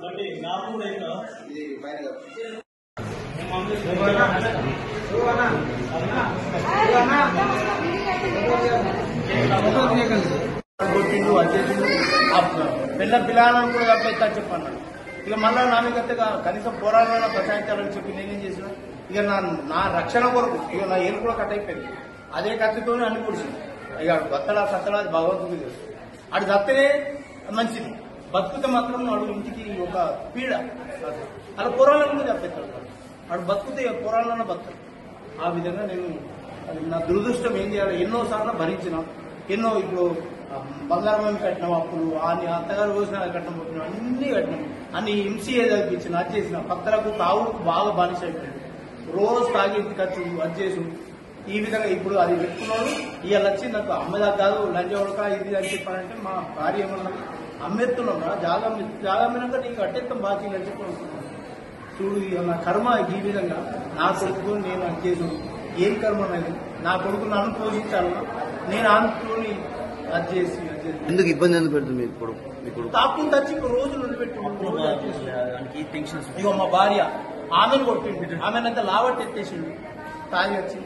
కొట్టిండు వచ్చేసిండు పిల్లలను కూడా తప్పేస్తా చెప్పన్నాడు. ఇక మళ్ళా నా మీద కనీసం పోరాటాలను ప్రచారించాలని చెప్పి నేనేం చేసిన, ఇక నా రక్షణ కొరకు ఇక నా ఏలు కూడా కట్ అయిపోయింది. అదే కత్తితోనే అన్ని పొడిచింది. ఇక బత్తలా సత్తలా భగవంతుడికి తెలుసు. అటు తప్పితే మంచిది, బతుకుతే మాత్రం వాడు ఇంటికి ఒక పీడ. అలా పోరాళ్ళను కూడా తప్పేస్తాడు. వాడు బతుకుతే పోరాళ్ళలో బతుకుతాడు. ఆ విధంగా నేను నా దురదృష్టం ఏం చేయాలి, ఎన్నోసార్లు భరించిన, ఎన్నో ఇప్పుడు బంగారం కట్టినాం, అప్పులు అన్ని అత్తగారు కోసిన కట్టడం, అన్ని కట్టినాం, అన్ని ఎంసీఏ చదివించిన, అది చేసిన, పక్కలకు తావుకు బాగా బానిస అయిపోయింది. రోజు తాగి ఖర్చు అది చేసి ఈ విధంగా ఇప్పుడు అది పెట్టుకున్నాడు. ఇవాళ వచ్చి నాకు అమ్మదాకా కాదు లంచ్ ఉడక ఇది అని చెప్పానంటే మా భార్య ఏమన్నా అమ్మేస్తున్నాడు, జాగా అమ్మినాక నీకు అట్టెత్తం బాకీ అని చెప్పి చూడు. నా కర్మ ఈ విధంగా నా కొడుకు నేను అది చేసు ఏం కర్మ అనేది, నా కొడుకు నన్ను పోషించాలన్నా నేను ఆనుకుని అది చేసి ఎందుకు ఇబ్బంది ఎందుకు పెడుతుంది మీ కొడుకు? తాపుని తెచ్చి రోజులు వదిలిపెట్టి ఇగో మా భార్య ఆమెను కొట్టిండు, ఆమెనంతా లావట్టి ఎత్తేసిండు తాగి వచ్చి